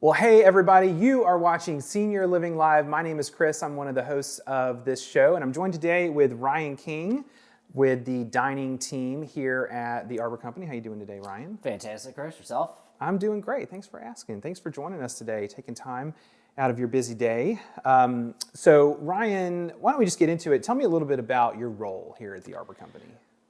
Well, hey everybody, you are watching Senior Living Live. My name is Chris. I'm one of the hosts of this show, and I'm joined today with Ryan King with the dining team here at the Arbor Company. How you doing today, Ryan? Fantastic, Chris. Yourself? I'm doing great. Thanks for asking. Thanks for joining us today, taking time out of your busy day. So Ryan, why don't we just get into it? Tell me a little bit about your role here at the Arbor Company.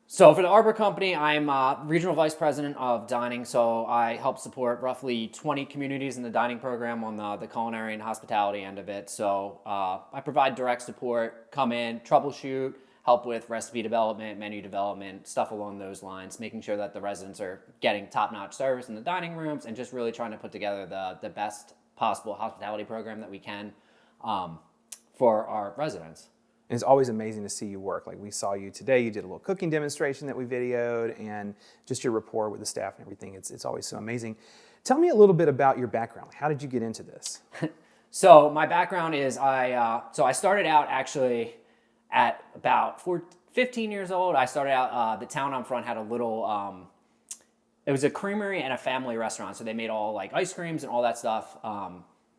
So for the Arbor Company, I'm Regional Vice President of Dining, so I help support roughly 20 communities in the dining program on the culinary and hospitality end of it. So I provide direct support, come in, troubleshoot, help with recipe development, menu development, stuff along those lines, making sure that the residents are getting top-notch service in the dining rooms and just really trying to put together the best possible hospitality program that we can for our residents. And it's always amazing to see you work. Like we saw you today, you did a little cooking demonstration that we videoed, and just your rapport with the staff and everything. It's always so amazing. Tell me a little bit about your background. How did you get into this? So my background is I started out actually at about 15 years old. I started out, the town I'm from had a little, it was a creamery and a family restaurant. So they made all like ice creams and all that stuff.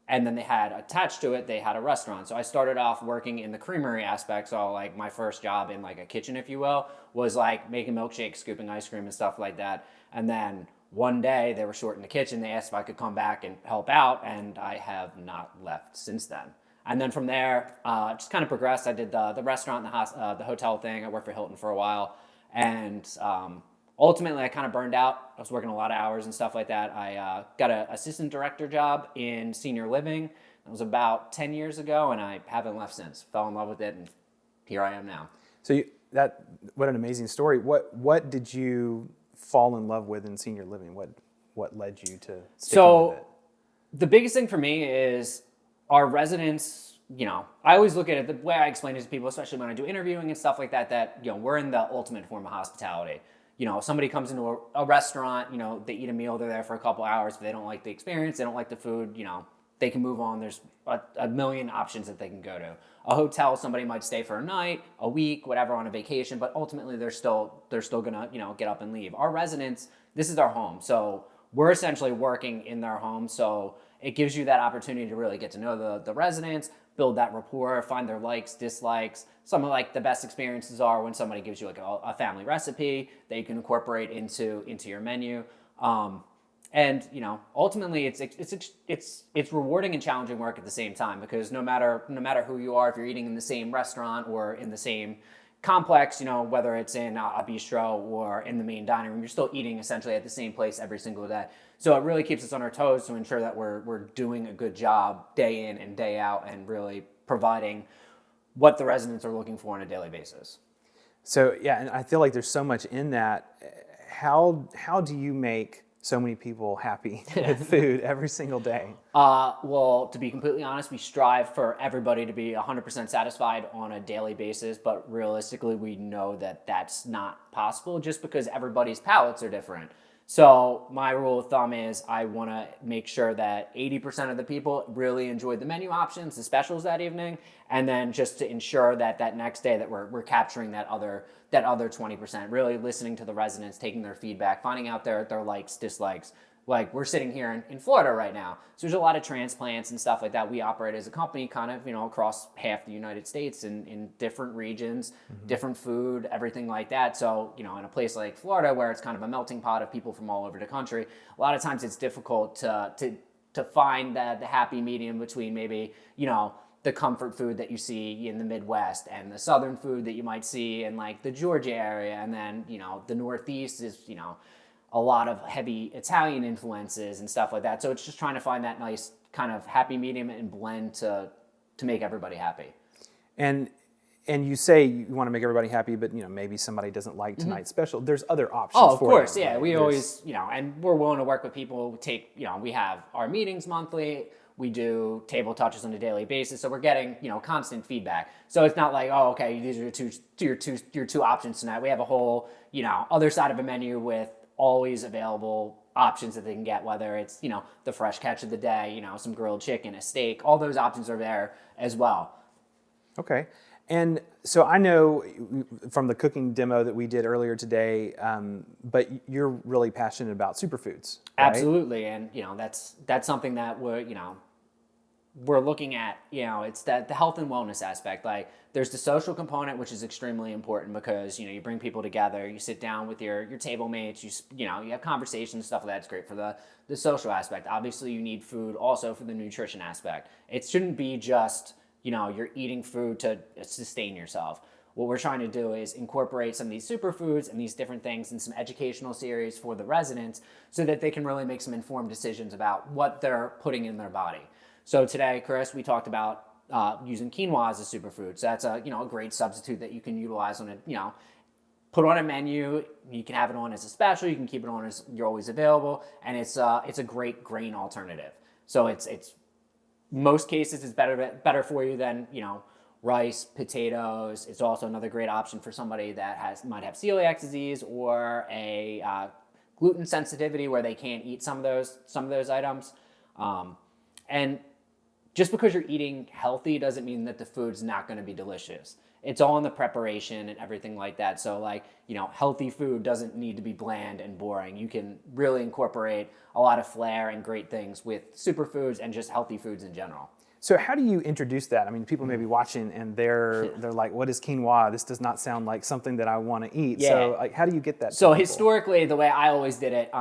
And then they had attached to it, they had a restaurant. So I started off working in the creamery aspect. So like my first job in like a kitchen, if you will, was like making milkshakes, scooping ice cream and stuff like that. And then one day they were short in the kitchen. They asked if I could come back and help out. And I have not left since then. And then from there, just kind of progressed. I did the restaurant, the hotel thing. I worked for Hilton for a while. And ultimately, I kind of burned out. I was working a lot of hours and stuff like that. I got an assistant director job in senior living. That was about 10 years ago, and I haven't left since. Fell in love with it, and here I am now. So what an amazing story. What did you fall in love with in senior living? What led you to sticking with it? The biggest thing for me is our residents. I always look at it the way I explain it to people, especially when I do interviewing and stuff like that, that we're in the ultimate form of hospitality. Somebody comes into a restaurant, they eat a meal, they're there for a couple hours. If they don't like the experience, they don't like the food, they can move on. There's a million options that they can go to. A hotel, somebody might stay for a night, a week, whatever, on a vacation, but ultimately they're still gonna, get up and leave. Our residents, this is our home. So we're essentially working in their home. So it gives you that opportunity to really get to know the residents, build that rapport, find their likes, dislikes. Some of like the best experiences are when somebody gives you like a family recipe that you can incorporate into your menu. And ultimately it's rewarding and challenging work at the same time, because no matter who you are, if you're eating in the same restaurant or in the same complex, whether it's in a bistro or in the main dining room, you're still eating essentially at the same place every single day. So it really keeps us on our toes to ensure that we're doing a good job day in and day out and really providing what the residents are looking for on a daily basis. So yeah, and I feel like there's so much in that. How do you make so many people happy with food every single day? Well, to be completely honest, we strive for everybody to be 100% satisfied on a daily basis, but realistically, we know that that's not possible just because everybody's palates are different. So my rule of thumb is I want to make sure that 80% of the people really enjoyed the menu options, the specials that evening, and then just to ensure that next day that we're capturing that other 20%, really listening to the residents, taking their feedback, finding out their likes, dislikes. Like we're sitting here in Florida right now. So there's a lot of transplants and stuff like that. We operate as a company kind of, across half the United States in different regions, different food, everything like that. So, in a place like Florida where it's kind of a melting pot of people from all over the country, a lot of times it's difficult to find the happy medium between maybe, the comfort food that you see in the Midwest and the Southern food that you might see in like the Georgia area. And then, the Northeast is, a lot of heavy Italian influences and stuff like that. So it's just trying to find that nice kind of happy medium and blend to make everybody happy. And you say you want to make everybody happy, but maybe somebody doesn't like tonight's special. There's other options. Oh, of course, them, yeah. Right? We always, and we're willing to work with people. We have our meetings monthly. We do table touches on a daily basis, so we're getting constant feedback. So it's not like, oh, okay, these are your two options tonight. We have a whole other side of a menu with always available options that they can get, whether it's the fresh catch of the day, some grilled chicken, a steak. All those options are there as well. Okay. And so I know from the cooking demo that we did earlier today, but you're really passionate about superfoods, right? Absolutely, and that's something that we're looking at. It's that the health and wellness aspect. Like, there's the social component, which is extremely important because you bring people together, you sit down with your table mates, you have conversations, stuff like that. It's great for the social aspect. Obviously, you need food also for the nutrition aspect. It shouldn't be just you're eating food to sustain yourself. What we're trying to do is incorporate some of these superfoods and these different things in some educational series for the residents so that they can really make some informed decisions about what they're putting in their body. So today, Chris, we talked about using quinoa as a superfood. So that's a great substitute that you can utilize on put on a menu. You can have it on as a special. You can keep it on as you're always available, and it's a great grain alternative. So it's most cases it's better for you than rice, potatoes. It's also another great option for somebody that might have celiac disease or a gluten sensitivity where they can't eat some of those items. And just because you're eating healthy doesn't mean that the food's not going to be delicious. It's all in the preparation and everything like that. So healthy food doesn't need to be bland and boring. You can really incorporate a lot of flair and great things with superfoods and just healthy foods in general. So how do you introduce that? I mean, people may be watching and they're like, "What is quinoa? This does not sound like something that I want to eat." Yeah. So how do you get that to So people? historically, the way I always did it,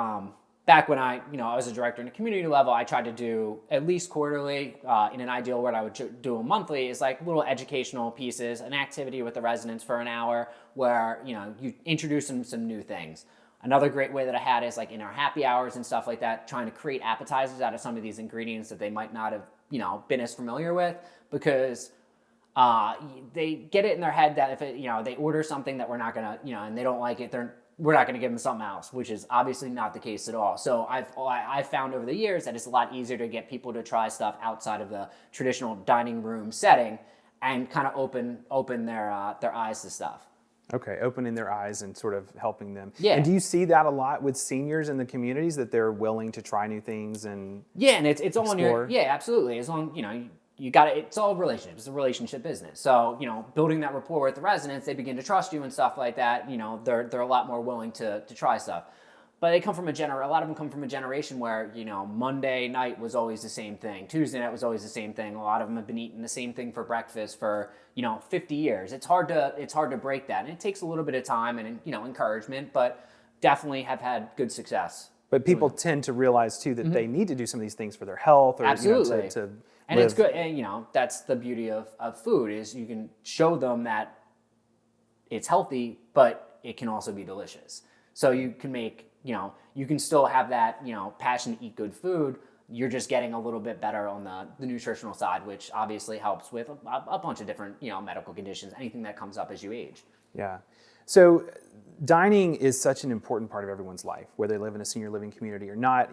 back when I was a director in a community level, I tried to do at least quarterly. In an ideal world, I would do a monthly. Is like little educational pieces, an activity with the residents for an hour, where you introduce them some new things. Another great way that I had is like in our happy hours and stuff like that, trying to create appetizers out of some of these ingredients that they might not have been as familiar with, because they get it in their head that if they order something that we're not gonna and they don't like it, we're not going to give them something else, which is obviously not the case at all. So I've found over the years that it's a lot easier to get people to try stuff outside of the traditional dining room setting and kind of open their eyes to stuff. Okay, opening their eyes and sort of helping them. Yeah. And do you see that a lot with seniors in the communities, that they're willing to try new things and and it's all in your explore? absolutely, as long you got it. It's all relationship. It's a relationship business. So building that rapport with the residents, they begin to trust you and stuff like that. They're a lot more willing to try stuff. But they come from a lot of them come from a generation where Monday night was always the same thing. Tuesday night was always the same thing. A lot of them have been eating the same thing for breakfast for 50 years. It's hard to break that, and it takes a little bit of time and encouragement, but definitely have had good success. But people tend to realize too that they need to do some of these things for their health, or Absolutely. to And live. it's good, and that's the beauty of food, is you can show them that it's healthy, but it can also be delicious. So you can make, you can still have that, passion to eat good food. You're just getting a little bit better on the nutritional side, which obviously helps with a bunch of different, medical conditions, anything that comes up as you age. Yeah. So dining is such an important part of everyone's life, whether they live in a senior living community or not.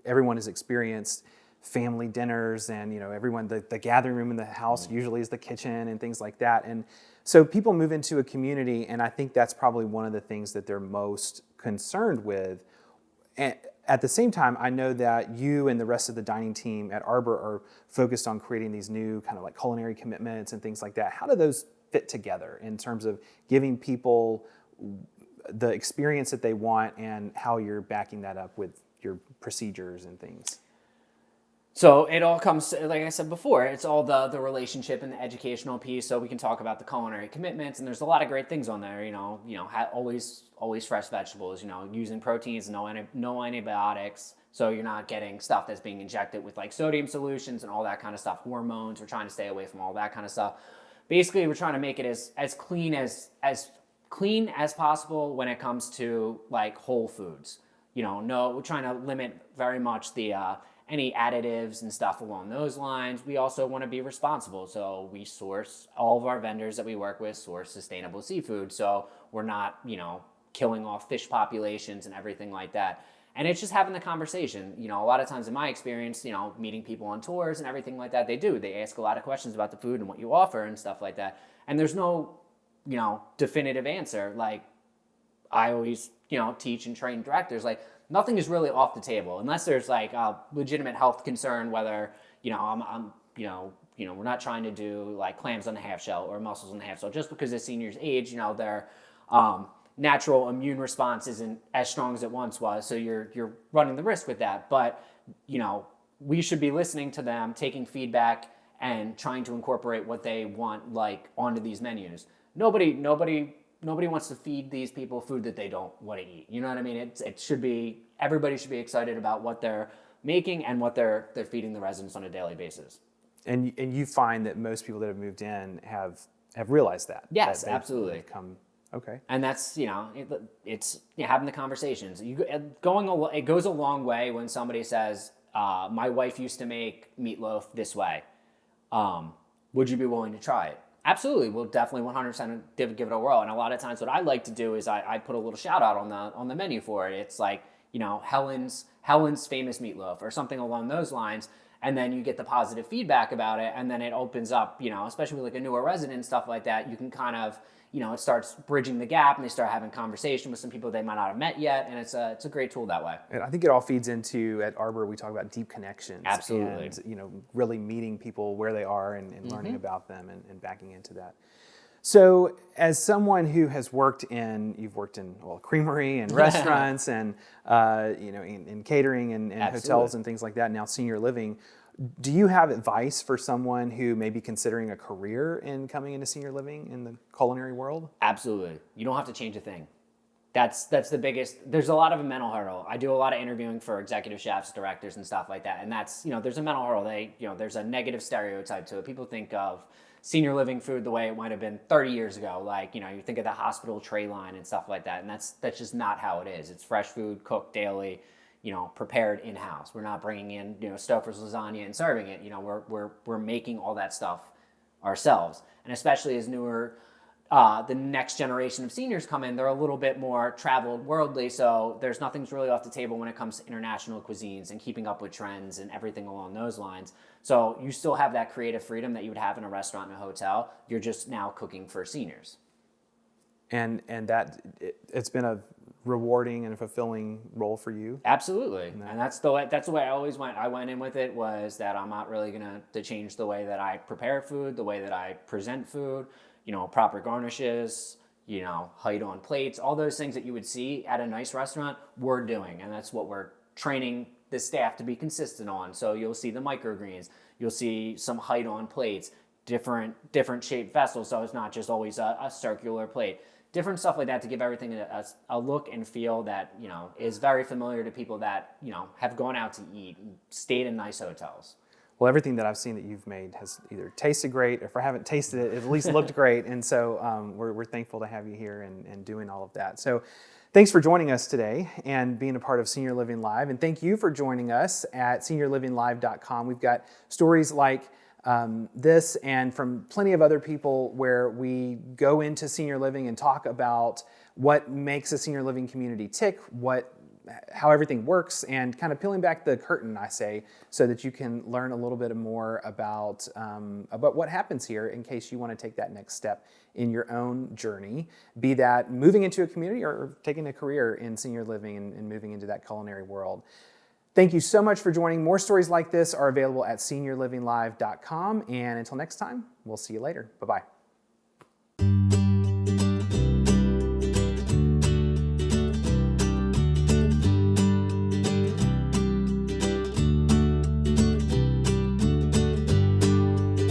Everyone has experienced family dinners, and everyone, the gathering room in the house usually is the kitchen and things like that. And so people move into a community, and I think that's probably one of the things that they're most concerned with. And at the same time, I know that you and the rest of the dining team at Arbor are focused on creating these new kind of like culinary commitments and things like that. How do those fit together in terms of giving people the experience that they want, and how you're backing that up with your procedures and things? So it all comes, like I said before, it's all the relationship and the educational piece. So we can talk about the culinary commitments, and there's a lot of great things on there. Always fresh vegetables. Using proteins, no antibiotics. So you're not getting stuff that's being injected with like sodium solutions and all that kind of stuff. Hormones. We're trying to stay away from all that kind of stuff. Basically, we're trying to make it as clean as possible when it comes to like whole foods. We're trying to limit very much the any additives and stuff along those lines. We also want to be responsible. So we source, all of our vendors that we work with source sustainable seafood. So we're not, killing off fish populations and everything like that. And it's just having the conversation. A lot of times in my experience, meeting people on tours and everything like that, they ask a lot of questions about the food and what you offer and stuff like that. And there's no, definitive answer. Like I always, teach and train directors, like nothing is really off the table unless there's like a legitimate health concern, whether, I'm we're not trying to do like clams on the half shell or mussels on the half shell just because the seniors age, their natural immune response isn't as strong as it once was. So you're running the risk with that. But, we should be listening to them, taking feedback, and trying to incorporate what they want like onto these menus. Nobody wants to feed these people food that they don't want to eat. You know what I mean? It should be, everybody should be excited about what they're making and what they're feeding the residents on a daily basis. And you find that most people that have moved in have realized that. Yes, that absolutely. Okay. And that's, it's having the conversations. It goes a long way when somebody says, my wife used to make meatloaf this way. Would you be willing to try it? Absolutely. We'll definitely 100% give it a whirl. And a lot of times what I like to do is I put a little shout out on the menu for it. It's like, Helen's famous meatloaf or something along those lines. And then you get the positive feedback about it. And then it opens up, especially with like a newer resident and stuff like that, you can kind of, it starts bridging the gap and they start having conversation with some people they might not have met yet. And it's a great tool that way. And I think it all feeds into, at Arbor, we talk about deep connections. Absolutely. And, really meeting people where they are and learning about them and backing into that. So as someone who has you've worked in creamery and restaurants and, in catering and hotels and things like that, now senior living, do you have advice for someone who may be considering a career in coming into senior living in the culinary world? Absolutely. You don't have to change a thing. That's the biggest. There's a lot of a mental hurdle. I do a lot of interviewing for executive chefs, directors, and stuff like that. And that's, there's a mental hurdle. There's a negative stereotype to it. People think of senior living food the way it might have been 30 years ago. Like, you think of the hospital tray line and stuff like that. And that's just not how it is. It's fresh food cooked daily, prepared in-house. We're not bringing in, Stouffer's lasagna and serving it. We're making all that stuff ourselves. And especially as the next generation of seniors come in, they're a little bit more traveled, worldly. So there's nothing's really off the table when it comes to international cuisines and keeping up with trends and everything along those lines. So you still have that creative freedom that you would have in a restaurant and a hotel. You're just now cooking for seniors. And that it's been a rewarding and fulfilling role for you? Absolutely. And that's the way I always went. I went in with it was that I'm not really going to change the way that I prepare food, the way that I present food, proper garnishes, height on plates, all those things that you would see at a nice restaurant, we're doing. And that's what we're training the staff to be consistent on. So you'll see the microgreens, you'll see some height on plates, different shaped vessels. So it's not just always a circular plate. Different stuff like that to give everything a look and feel that, is very familiar to people that, have gone out to eat and stayed in nice hotels. Well, everything that I've seen that you've made has either tasted great, or if I haven't tasted it, at least looked great. And so we're thankful to have you here and doing all of that. So thanks for joining us today and being a part of Senior Living Live. And thank you for joining us at seniorlivinglive.com. We've got stories like this and from plenty of other people where we go into senior living and talk about what makes a senior living community tick, how everything works, and kind of peeling back the curtain, I say, so that you can learn a little bit more about what happens here in case you want to take that next step in your own journey, be that moving into a community or taking a career in senior living and moving into that culinary world. Thank you so much for joining. More stories like this are available at seniorlivinglive.com. And until next time, we'll see you later. Bye-bye.